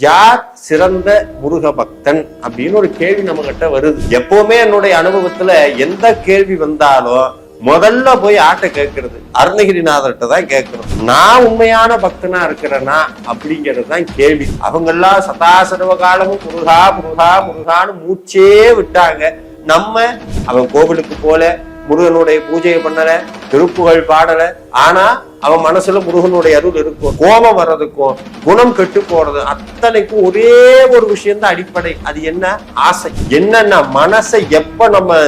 யார் சிறந்த முருக பக்தன் அப்படின்னு ஒரு கேள்வி நம்ம கிட்ட வருது. எப்பவுமே என்னுடைய அனுபவத்துல எந்த கேள்வி வந்தாலும் முதல்ல போய் ஆட்ட கேட்கறது அருணகிரிநாதர்கிட்ட தான் கேட்கணும். நான் உண்மையான பக்தனா இருக்கிறேன்னா அப்படிங்கிறது தான் கேள்வி. அவங்க எல்லாம் சதாசர்வ காலமும் முருகா முருகா முருகான்னு மூச்சே விட்டாங்க. நம்ம அவன் கோவிலுக்கு போல முருகனுடைய பூஜையை பண்ணல, திருப்புகழ் பாடல, ஆனா அவன் மனசுல முருகனுடைய அருள் இருக்கும். கோபம் வர்றதுக்கும் குணம் கெட்டு போறது அத்தனைக்கும் ஒரே ஒரு விஷயம் தான் அடிப்படை. அது என்ன? ஆசை. என்னன்னா மனசை எப்ப நம்ம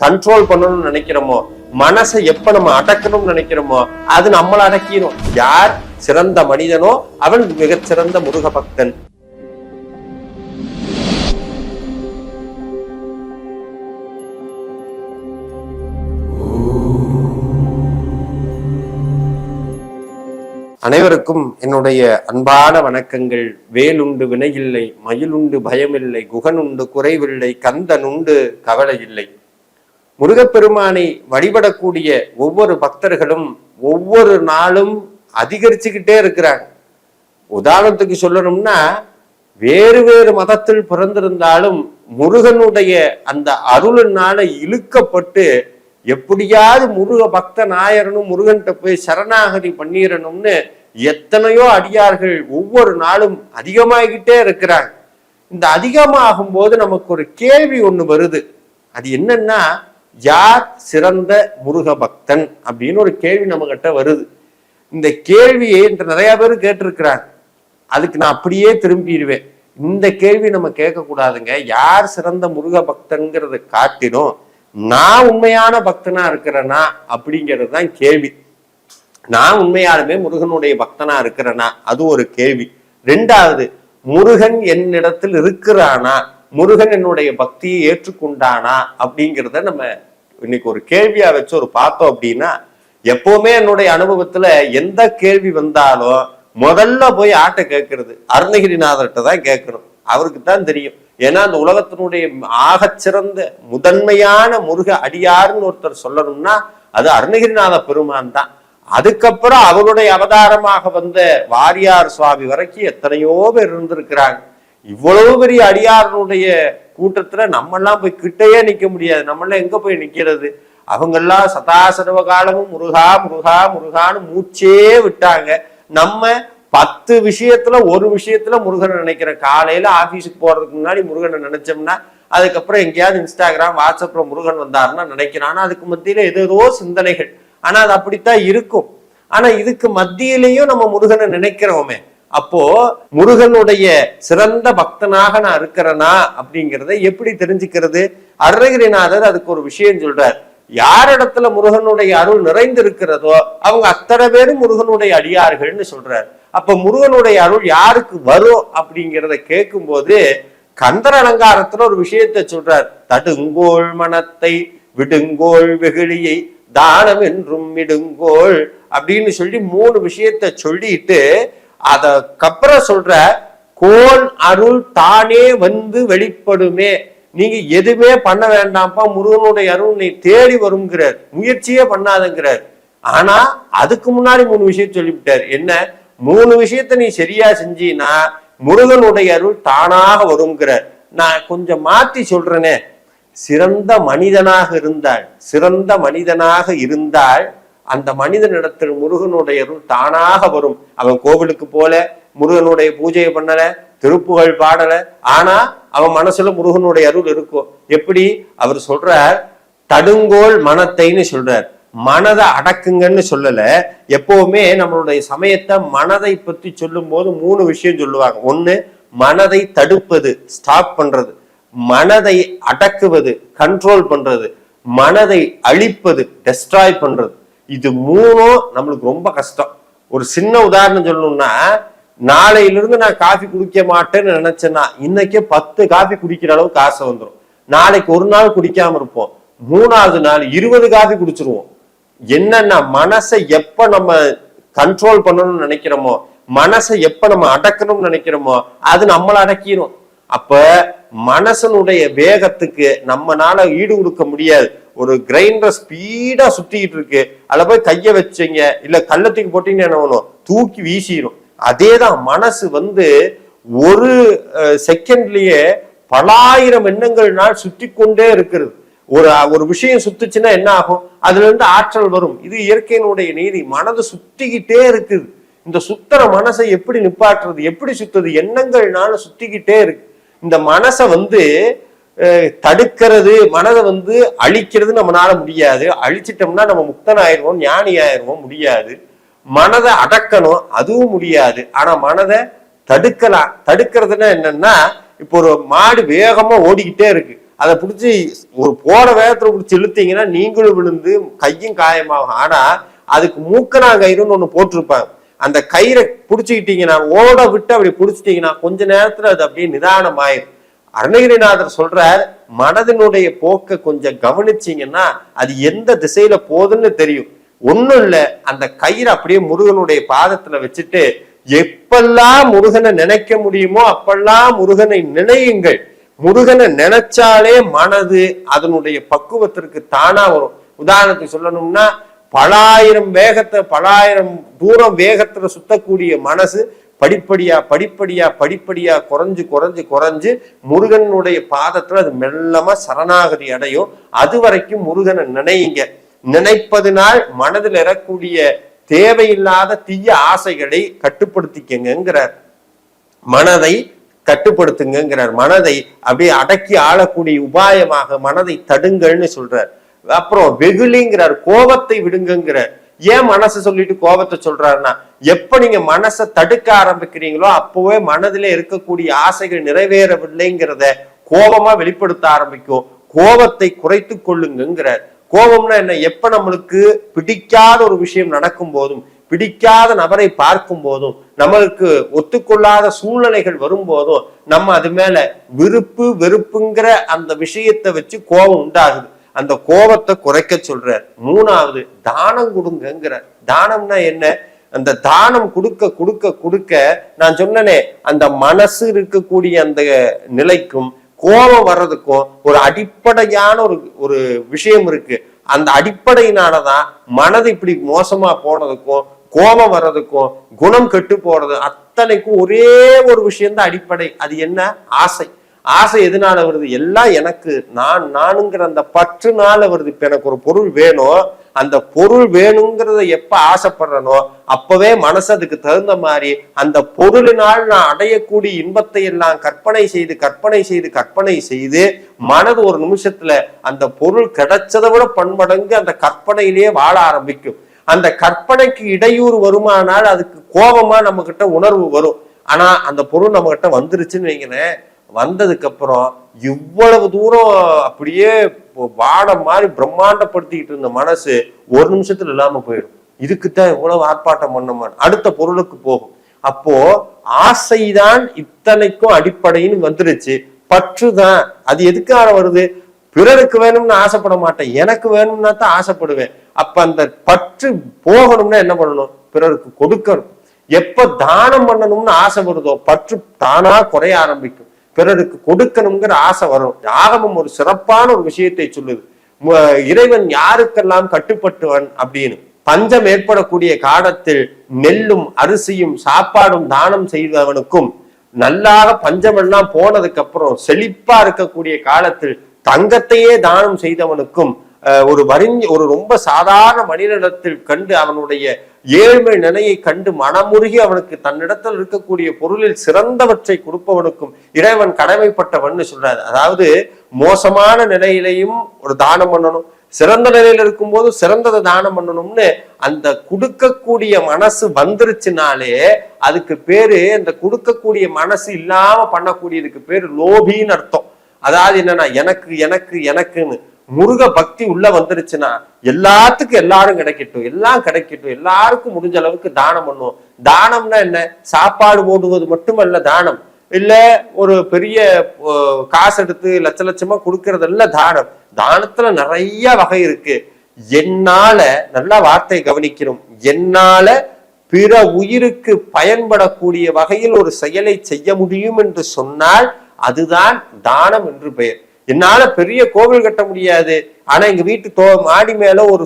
கண்ட்ரோல் பண்ணணும்னு நினைக்கிறோமோ, மனசை எப்ப நம்ம அடக்கணும்னு நினைக்கிறோமோ அது நம்மள அடக்கிடும். யார் சிறந்த மனிதனோ அவன் மிகச்சிறந்த முருக பக்தன். அனைவருக்கும் என்னுடைய அன்பான வணக்கங்கள். வேலுண்டு வினையில்லை, மயிலுண்டு பயமில்லை, குகனுண்டு குறைவில்லை, கந்தனுண்டு கவலை இல்லை. முருகப்பெருமானை வழிபடக்கூடிய ஒவ்வொரு பக்தர்களும் ஒவ்வொரு நாளும் அதிகரிச்சுக்கிட்டே இருக்கிறாங்க. உதாரணத்துக்கு சொல்லணும்னா, வேறு வேறு மதத்தில் பிறந்திருந்தாலும் முருகனுடைய அந்த அருளினால இழுக்கப்பட்டு எப்படியாவது முருக பக்தன் ஆயிரணும், முருகன்கிட்ட போய் சரணாகதி பண்ணிடணும்னு எத்தனையோ அடியார்கள் ஒவ்வொரு நாளும் அதிகமாகிக்கிட்டே இருக்கிறாங்க. இந்த அதிகமாகும் போது நமக்கு ஒரு கேள்வி ஒண்ணு வருது. அது என்னன்னா, யார் சிறந்த முருக பக்தன் அப்படின்னு ஒரு கேள்வி நம்ம கிட்ட வருது. இந்த கேள்வியை நிறைய பேர் கேட்டிருக்கிறாங்க. அதுக்கு நான் அப்படியே திரும்பிடுவேன். இந்த கேள்வி நம்ம கேட்க கூடாதுங்க. யார் சிறந்த முருக பக்தன்கிறத காட்டிடும் நான் உண்மையான பக்தனா இருக்கிறேனா அப்படிங்கிறது தான் கேள்வி. நான் உண்மையாலுமே முருகனுடைய பக்தனா இருக்கிறேனா, அது ஒரு கேள்வி. ரெண்டாவது, முருகன் என்னிடத்தில் இருக்கிறானா, முருகன் என்னுடைய பக்தியை ஏற்றுக்கொண்டானா அப்படிங்கிறத நம்ம இன்னைக்கு ஒரு கேள்வியா வச்சு ஒரு பார்த்தோம் அப்படின்னா, எப்பவுமே என்னுடைய அனுபவத்துல எந்த கேள்வி வந்தாலும் முதல்ல போய் ஆட்ட கேட்கறது அருணகிரிநாதர்கிட்ட தான் கேட்கணும். அவருக்கு தான் தெரியும். ஏன்னா அந்த உலகத்தினுடைய ஆகச்சிறந்த முதன்மையான முருக அடியார்னு ஒருத்தர் சொல்லணும்னா அது அருணகிரிநாத பெருமான் தான். அதுக்கப்புறம் அவருடைய அவதாரமாக வந்த வாரியார் சுவாமி வரைக்கும் எத்தனையோ பேர் இருந்திருக்கிறாங்க. இவ்வளவு பெரிய அடியாரனுடைய கூட்டத்துல நம்மெல்லாம் போய் கிட்டையே நிக்க முடியாது. நம்மளாம் எங்க போய் நிக்கிறது? அவங்கெல்லாம் சதாசர்வ காலமும் முருகா முருகா முருகான்னு மூச்சே விட்டாங்க. நம்ம 10 விஷயத்துல ஒரு விஷயத்துல முருகனை நினைக்கிற. காலையில ஆபீஸுக்கு போறதுக்கு முன்னாடி முருகனை நினைச்சோம்னா, அதுக்கப்புறம் எங்கேயாவது இன்ஸ்டாகிராம் வாட்ஸ்அப்ல முருகன் வந்தாருன்னா நினைக்கிறான். ஏதோ மத்தியில ஏதோ சிந்தனைகள். ஆனா அது அப்படித்தான் இருக்கும். ஆனா இதுக்கு மத்தியிலையும் நம்ம முருகனை நினைக்கிறோமே. அப்போ முருகனுடைய சிறந்த பக்தனாக நான் இருக்கிறேனா அப்படிங்கிறத எப்படி தெரிஞ்சுக்கிறது? அருணகிரிநாதர் அதுக்கு ஒரு விஷயம் சொல்றார். யாரிடத்துல முருகனுடைய அருள் நிறைந்திருக்கிறதோ அவங்க அத்தனை பேரும் முருகனுடைய அடியார்கள்னு சொல்றார். அப்ப முருகனுடைய அருள் யாருக்கு வரும் அப்படிங்கிறத கேட்கும் போது கந்தர் அலங்காரத்துல ஒரு விஷயத்த சொல்றார். தடுங்கோள் மனத்தை விடுங்கோள் வெகுளியை தானம் என்றும் விடுங்கோள் அப்படின்னு சொல்லி 3 விஷயத்த சொல்லிட்டு அதற்கப்புறம் சொல்ற, கோள் அருள் தானே வந்து வெளிப்படுமே. நீங்க எதுவுமே பண்ண வேண்டாம்ப்பா, முருகனுடைய அருள் நீ தேடி வருங்கிறார். முயற்சியே பண்ணாதங்கிறார். ஆனா அதுக்கு முன்னாடி 3 விஷயம் சொல்லிவிட்டார். என்ன? 3 விஷயத்த நீ சரியா செஞ்சீன்னா முருகனுடைய அருள் தானாக வருங்கிறார். நான் கொஞ்சம் மாத்தி சொல்றேனே. சிறந்த மனிதனாக இருந்தால் அந்த மனிதனிடத்தில் முருகனுடைய அருள் தானாக வரும். அவன் கோவிலுக்கு போல, முருகனுடைய பூஜையை பண்ணல, திருப்புகழ் பாடல, ஆனா அவன் மனசுல முருகனுடைய அருள் இருக்கும். எப்படி? அவர் சொல்றார், தடுங்கோள் மனத்தைன்னு சொல்றார். மனதை அடக்குங்கன்னு சொல்லல. எப்பவுமே நம்மளுடைய சமயத்தை மனதை பத்தி சொல்லும் போது 3 விஷயம் சொல்லுவாங்க. ஒண்ணு, மனதை தடுப்பது, ஸ்டாப் பண்றது. மனதை அடக்குவது, கண்ட்ரோல் பண்றது. மனதை அழிப்பது, டெஸ்ட்ராய் பண்றது. இது 3ம் நம்மளுக்கு ரொம்ப கஷ்டம். ஒரு சின்ன உதாரணம் சொல்லணும்னா, நாளையிலிருந்து நான் காஃபி குடிக்க மாட்டேன்னு நினைச்சேன்னா இன்னைக்கே 10 காஃபி குடிக்கிற அளவுக்கு ஆசை வந்துடும். நாளைக்கு ஒரு நாள் குடிக்காம இருப்போம். 3வது நாள் 20 காஃபி குடிச்சிருவோம். என்னன்னா, மனசை எப்ப நம்ம கண்ட்ரோல் பண்ணணும்னு நினைக்கிறோமோ, மனசை எப்ப நம்ம அடக்கணும்னு நினைக்கிறோமோ அது நம்மள அடக்கிடும். அப்ப மனசனுடைய வேகத்துக்கு நம்மனால ஈடு கொடுக்க முடியாது. ஒரு கிரைண்டர் ஸ்பீடா சுத்திக்கிட்டு இருக்கு, அதுல போய் கைய வச்சீங்க இல்ல கள்ளத்துக்கு போட்டீங்கன்னு என்ன பண்ணும்? தூக்கி வீசிடும். அதேதான் மனசு ஒரு செகண்ட்லயே பலாயிரம் எண்ணங்கள்னால் சுற்றி கொண்டே இருக்கிறது. ஒரு விஷயம் சுத்துச்சுன்னா என்ன ஆகும்? அதுல இருந்து ஆற்றல் வரும். இது இயற்கையினுடைய நீதி. மனது சுத்திக்கிட்டே இருக்குது. இந்த சுத்தர மனசை எப்படி நிப்பாட்டுறது? எப்படி சுத்துறது? எண்ணங்கள்னால சுத்திக்கிட்டே இருக்கு. இந்த மனசை தடுக்கிறது, மனதை அழிக்கிறது நம்மளால முடியாது. அழிச்சிட்டோம்னா நம்ம முக்தன் ஆயிடுவோம், ஞானி ஆயிடுவோம், முடியாது. மனதை அடக்கணும், அதுவும் முடியாது. ஆனா மனதை தடுக்கலாம். தடுக்கிறதுனா என்னன்னா, இப்போ ஒரு மாடு வேகமா ஓடிக்கிட்டே இருக்கு, அதை பிடிச்சி ஒரு போற வேகத்துல பிடிச்சி இழுத்தீங்கன்னா நீங்களும் விழுந்து கையும் காயமாகும். ஆனா அதுக்கு மூக்கனா கயிறுன்னு ஒண்ணு போட்டிருப்பாங்க. அந்த கயிறை பிடிச்சிக்கிட்டீங்கன்னா, ஓட விட்டு அப்படி பிடிச்சிட்டீங்கன்னா கொஞ்ச நேரத்துல அது அப்படியே நிதானம் ஆயிரும். அருணகிரிநாதர் சொல்றார், மனதினுடைய போக்க கொஞ்சம் கவனிச்சீங்கன்னா அது எந்த திசையில போகுதுன்னு தெரியும். ஒண்ணும் இல்ல, அந்த கயிறு அப்படியே முருகனுடைய பாதத்துல வச்சுட்டு எப்பெல்லாம் முருகனை நினைக்க முடியுமோ அப்பெல்லாம் முருகனை நினையுங்கள். முருகனை நினைச்சாலே மனது அதனுடைய பக்குவத்திற்கு தானா வரும். உதாரணத்துக்கு சொல்லணும்னா, பலாயிரம் தூரம் வேகத்துல சுத்தக்கூடிய மனசு படிப்படியா படிப்படியா படிப்படியா குறைஞ்சு குறைஞ்சு குறைஞ்சு முருகனுடைய பாதத்துல அது மெல்லமா சரணாகதி அடையும். அது வரைக்கும் முருகனை நினையுங்க. நினைப்பதனால் மனதில் எறக்கூடிய தேவையில்லாத தீய ஆசைகளை கட்டுப்படுத்திக்கங்கிறார். மனதை கட்டுப்படுத்துங்கிறார். மனதை அப்படியே அடக்கி ஆளக்கூடிய உபாயமாக மனதை தடுங்கள்னு சொல்றார். அப்புறம் வெகுளிங்கிறார், கோபத்தை விடுங்கிறார். ஏன் மனசை சொல்லிட்டு கோபத்தை சொல்றாருன்னா, எப்ப நீங்க மனசை தடுக்க ஆரம்பிக்கிறீங்களோ அப்பவே மனதிலே இருக்கக்கூடிய ஆசைகள் நிறைவேறவில்லைங்கிறத கோபமா வெளிப்படுத்த ஆரம்பிக்கும். கோபத்தை குறைத்து கொள்ளுங்கிறார். கோபம்னா என்ன? எப்ப நம்மளுக்கு பிடிக்காத ஒரு விஷயம் நடக்கும் போதும், பிடிக்காத நபரை பார்க்கும் போதும், நம்மளுக்கு ஒத்துக்கொள்ளாத சூழ்நிலைகள் வரும்போதும் நம்ம அது மேல விருப்பு வெறுப்புங்கிற அந்த விஷயத்தை வச்சு கோபம் உண்டாகுது. அந்த கோபத்தை குறைக்க சொல்றார். மூணாவது, தானம் கொடுங்கிறார். தானம்னா என்ன? அந்த தானம் கொடுக்க கொடுக்க கொடுக்க, நான் சொன்னனே, அந்த மனசு இருக்கக்கூடிய அந்த நிலைக்கும் கோபம் வர்றதுக்கும் ஒரு அடிப்படையான ஒரு விஷயம் இருக்கு. அந்த அடிப்படையினாலதான் மனது இப்படி மோசமா போனதுக்கும் கோபம் வர்றதுக்கும் குணம் கெட்டு போறது அத்தனைக்கும் ஒரே ஒரு விஷயம்தான் அடிப்படை. அது என்ன? ஆசை. ஆசை எதனால வருது? எல்லாம் எனக்கு, நானுங்கிற அந்த பற்றுனால வருது. இப்ப எனக்கு ஒரு பொருள் வேணும், அந்த பொருள் வேணுங்கிறத எப்ப ஆசைப்படுறனோ அப்பவே மனசு அதுக்கு தகுந்த மாதிரி அந்த பொருளினால் நான் அடையக்கூடிய இன்பத்தை எல்லாம் கற்பனை செய்து கற்பனை செய்து கற்பனை செய்து மனது ஒரு நிமிஷத்துல அந்த பொருள் கிடைச்சதை விட பன்மடங்கு அந்த கற்பனையிலேயே வாழ ஆரம்பிக்கும். அந்த கற்பனைக்கு இடையூறு வருமானால் அதுக்கு கோபமா நம்ம கிட்ட உணர்வு வரும். ஆனா அந்த பொருள் நம்ம கிட்ட வந்துருச்சுன்னு வைங்களேன், வந்ததுக்கு அப்புறம் இவ்வளவு தூரம் அப்படியே வானம் மாதிரி பிரம்மாண்டப்படுத்திக்கிட்டு இருந்த மனசு ஒரு நிமிஷத்துல இல்லாம போயிடும். இதுக்குத்தான் இவ்வளவு ஆர்ப்பாட்டம் பண்ணமான அடுத்த பொருளுக்கு போகும். அப்போ ஆசைதான் இத்தனைக்கும் அடிப்படைன்னு வந்துருச்சு. பற்றுதான். அது எதுக்காக வருது? பிறருக்கு வேணும்னு ஆசைப்பட மாட்டேன், எனக்கு வேணும்னா தான் ஆசைப்படுவேன். அப்ப அந்த பற்று போகணும்னா என்ன பண்ணணும்? பிறருக்கு கொடுக்கணும். எப்ப தானம் பண்ணணும்னு ஆசை வருதோ பற்று தானா குறைய ஆரம்பிக்கும். பிறருக்கு கொடுக்கணுங்கிற ஆசை வரும். ஆகமம் ஒரு சிறப்பான ஒரு விஷயத்தை சொல்லுது. இறைவன் யாருக்கெல்லாம் கட்டுப்பட்டுவன் அப்படின்னு. பஞ்சம் ஏற்படக்கூடிய காலத்தில் நெல்லும் அரிசியும் சாப்பாடும் தானம் செய்தவனுக்கும், நல்லாக பஞ்சம் எல்லாம் போனதுக்கு அப்புறம் செழிப்பா இருக்கக்கூடிய காலத்தில் தங்கத்தையே தானம் செய்தவனுக்கும், ஒரு ரொம்ப சாதாரண மனிதனிடத்தில் கண்டு அவனுடைய ஏழ்மை நிலையை கண்டு மனமுருகி அவனுக்கு தன்னிடத்தில் இருக்கக்கூடிய பொருளில் சிறந்தவற்றை கொடுப்பவனுக்கும் இறைவன் கடமைப்பட்டவன் சொல்றாரு. அதாவது மோசமான நிலையிலையும் ஒரு தானம் பண்ணணும், சிறந்த நிலையில இருக்கும் போது சிறந்ததை தானம் பண்ணணும்னு அந்த கொடுக்கக்கூடிய மனசு வந்துருச்சுனாலே அதுக்கு பேரு, அந்த கொடுக்கக்கூடிய மனசு இல்லாம பண்ணக்கூடியதுக்கு பேரு லோபின்னு அர்த்தம். அதாவது என்னன்னா, எனக்கு எனக்கு எனக்குன்னு முருக பக்தி உள்ள வந்துருச்சுன்னா எல்லாத்துக்கும் எல்லாரும் கிடைக்கட்டும், எல்லாம் கிடைக்கட்டும், எல்லாருக்கும் முடிஞ்ச அளவுக்கு தானம் பண்ணுவோம். தானம்னா என்ன? சாப்பாடு போடுவது மட்டுமல்ல தானம். இல்ல ஒரு பெரிய காசு எடுத்து லட்ச லட்சமா கொடுக்கறதல்ல தானம். தானத்துல நிறைய வகை இருக்கு. என்னால, நல்லா வார்த்தை கவனிக்கிறோம், என்னால பிற உயிருக்கு பயன்படக்கூடிய வகையில் ஒரு செயலை செய்ய முடியும் என்று சொன்னால் அதுதான் தானம் என்று பெயர். என்னால பெரிய கோவில் கட்ட முடியாது, ஆனா எங்க வீட்டு மாடி மேல ஒரு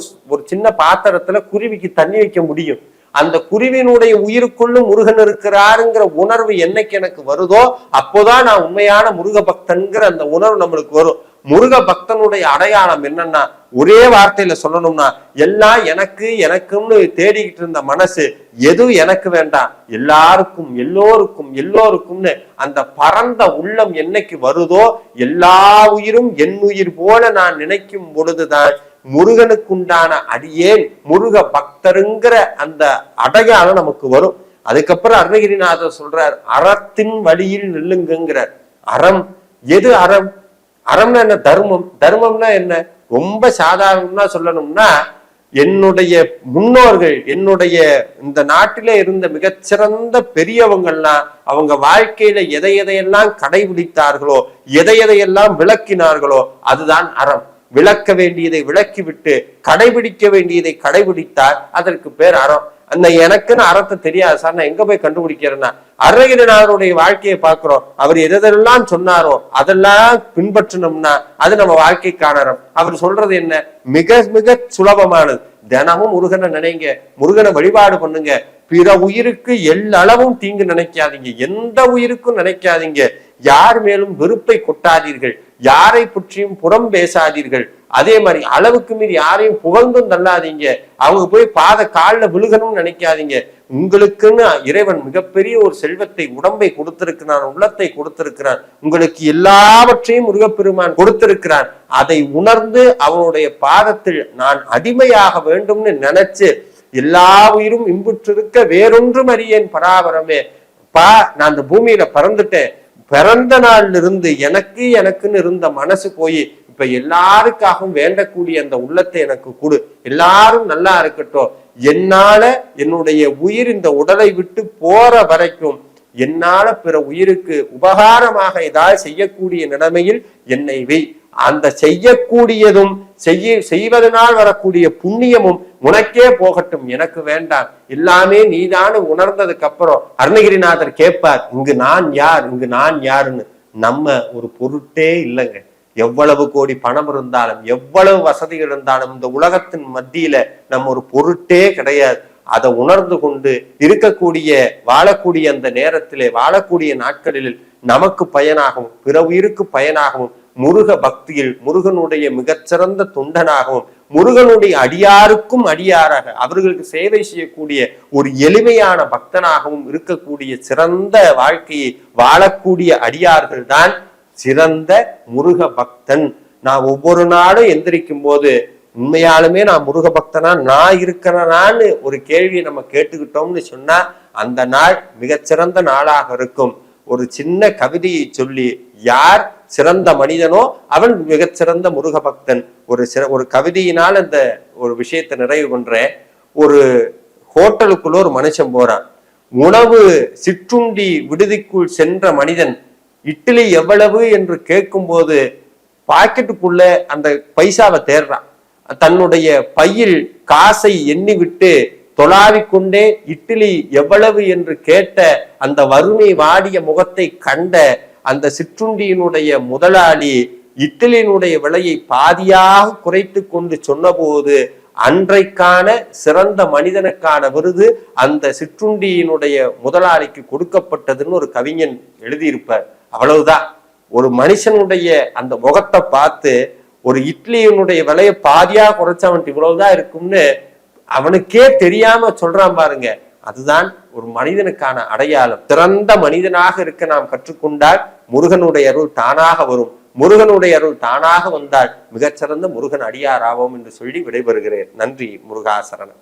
சின்ன பாத்திரத்துல குருவிக்கு தண்ணி வைக்க முடியும். அந்த குருவினுடைய உயிருக்குள்ளும் முருகன் இருக்கிறாருங்கிற உணர்வு என்னைக்கு எனக்கு வருதோ அப்போதான் நான் உண்மையான முருக பக்தன்கிற அந்த உணர்வு நம்மளுக்கு வரும். முருக பக்தனுடைய அடையாளம் என்னன்னா, ஒரே வார்த்தையில சொல்லணும்னா, எல்லாம் எனக்கு எனக்கும்னு தேடிக்கிட்டு இருந்த மனசு எதுவும் எனக்கு வேண்டாம், எல்லாருக்கும் எல்லோருக்கும் எல்லோருக்கும்னு அந்த பரந்த உள்ளம் என்னைக்கு வருதோ, எல்லா உயிரும் என் உயிர் போல நான் நினைக்கும் பொழுதுதான் முருகனுக்குண்டான அடியேன் முருக பக்தருங்கிற அந்த அடையாளம் நமக்கு வரும். அதுக்கப்புறம் அருணகிரிநாதர் சொல்றார், அறத்தின் வழியில் நில்லுங்கிறார். அறம் எது? அறம் அறம்னா என்ன? தர்மம். தர்மம்னா என்ன? ரொம்ப சாதாரணமா சொல்லணும்னா, என்னுடைய முன்னோர்கள், என்னுடைய இந்த நாட்டிலே இருந்த மிகச்சிறந்த பெரியவங்கள்லாம் அவங்க வாழ்க்கையில எதை எதையெல்லாம் கடைபிடித்தார்களோ, எதை எதையெல்லாம் விளக்கினார்களோ அதுதான் அறம். விளக்க வேண்டியதை விளக்கிவிட்டு கடைபிடிக்க வேண்டியதை கடைபிடித்தால் அதற்கு பேர் அறம். அந்த எனக்குன்னு அறத்தை தெரியாது சார், நான் எங்க போய் கண்டுபிடிக்கிறேன்னா, அருணகிரிநாதருடைய வாழ்க்கையை பார்க்கிறோம். அவர் எதெல்லாம் சொன்னாரோ அதெல்லாம் பின்பற்றினோம்னா அது நம்ம வாழ்க்கைக்கான அறம். அவர் சொல்றது என்ன? மிக மிக சுலபமானது. தினமும் முருகனை நினைங்க, முருகனை வழிபாடு பண்ணுங்க. பிற உயிருக்கு எல்லளவும் தீங்கு நினைக்காதீங்க, எந்த உயிருக்கும் நினைக்காதீங்க. யார் மேலும் வெறுப்பை கொட்டாதீர்கள், யாரை பற்றியும் புறம் பேசாதீர்கள். அதே மாதிரி அளவுக்கு மீறி யாரையும் புகழ்ந்தும் தள்ளாதீங்க. அவங்க போய் காலில் விழுகணும்னு நினைக்காதீங்க. உங்களுக்குன்னு இறைவன் மிகப்பெரிய ஒரு செல்வத்தை, உடம்பை கொடுத்திருக்கிறான், உள்ளத்தை கொடுத்திருக்கிறான். உங்களுக்கு எல்லாவற்றையும் முருகப்பெருமான் கொடுத்திருக்கிறான். அதை உணர்ந்து அவனுடைய பாதத்தில் நான் அடிமையாக வேண்டும்னு நினைச்சு, எல்லா உயிரும் இன்புற்றிருக்க வேறொன்றும் அறியேன் பராபரமே. நான் அந்த பூமியில பிறந்துட்டேன். பிறந்த நாள்ல இருந்து எனக்குன்னு இருந்த மனசு போய் இப்ப எல்லாருக்காகவும் வேண்டக்கூடிய அந்த உள்ளத்தை எனக்கு கொடு. எல்லாரும் நல்லா இருக்கட்டும். என்னால என்னுடைய உயிர் இந்த உடலை விட்டு போற வரைக்கும் என்னால பிற உயிருக்கு உபகாரமாக ஏதாவது செய்யக்கூடிய நிலைமையில் என்னை வை. அந்த செய்யக்கூடியதும் செய்வதனால் வரக்கூடிய புண்ணியமும் உனக்கே போகட்டும், எனக்கு வேண்டாம். எல்லாமே நீதானு உணர்ந்ததுக்கு அப்புறம் அருணகிரிநாதர் கேட்பார், இங்கு நான் யார், இங்கு நான் யாருன்னு. நம்ம ஒரு பொருட்டே இல்லைங்க. எவ்வளவு கோடி பணம் இருந்தாலும், எவ்வளவு வசதிகள் இருந்தாலும், இந்த உலகத்தின் மத்தியில நம்ம ஒரு பொருட்டே கிடையாது. அதை உணர்ந்து கொண்டு வாழக்கூடிய அந்த நேரத்திலே, வாழக்கூடிய நாட்களில் நமக்கு பயனாகவும் பிற உயிருக்கு பயனாகவும் முருக பக்தியில் முருகனுடைய மிகச்சிறந்த தொண்டனாகவும் முருகனுடைய அடியாருக்கும் அடியாராக அவர்களுக்கு சேவை செய்யக்கூடிய ஒரு எளிமையான பக்தனாகவும் இருக்கக்கூடிய சிறந்த வாழ்க்கையை வாழக்கூடிய அடியார்கள் தான் சிறந்த முருக பக்தன். நான் ஒவ்வொரு நாளும் எந்திரிக்கும் போது உண்மையாலுமே நான் முருக பக்தனா நான் இருக்கிறனான்னு ஒரு கேள்வியை நம்ம கேட்டுக்கிட்டோம்னு சொன்னா அந்த நாள் மிகச்சிறந்த நாளாக இருக்கும். ஒரு சின்ன கவிதையை சொல்லி, யார் சிறந்த மனிதனோ அவன் மிகச்சிறந்த முருக பக்தன். ஒரு கவிதையினால் அந்த ஒரு விஷயத்தை நிறைவு பண்றேன். ஒரு ஹோட்டலுக்குள்ள ஒரு மனுஷன் போறான். உணவு சிற்றுண்டி விடுதிக்குள் சென்ற மனிதன் இட்லி எவ்வளவு என்று கேட்கும் போது பாக்கெட்டுக்குள்ள அந்த பைசாவை தேடுறான். தன்னுடைய பையில் காசை எண்ணி விட்டு தொலாவிக்கொண்டே இட்லி எவ்வளவு என்று கேட்ட அந்த வறுமை வாடிய முகத்தை கண்ட அந்த சிற்றுண்டியினுடைய முதலாளி இட்லியினுடைய விலையை பாதியாக குறைத்து கொண்டு சொன்னபோது அன்றைக்கான சிறந்த மனிதனுக்கான விருது அந்த சிற்றுண்டியினுடைய முதலாளிக்கு கொடுக்கப்பட்டதுன்னு ஒரு கவிஞன் எழுதியிருப்பார். அவ்வளவுதான். ஒரு மனுஷனுடைய அந்த முகத்தை பார்த்து ஒரு இட்லியினுடைய விலையை பாதியா குறைச்சவன் இவ்வளவுதான் இருக்கும்னு அவனுக்கே தெரியாம சொல்றான் பாருங்க. அதுதான் ஒரு மனிதனுக்கான அடையாளம். சிறந்த மனிதனாக இருக்க நாம் கற்றுக்கொண்டால் முருகனுடைய அருள் தானாக வரும். முருகனுடைய அருள் தானாக வந்தால் மிகச்சிறந்த முருகன் அடியாராவோம் என்று சொல்லி விடைபெறுகிறேன். நன்றி. முருகாசரணம்.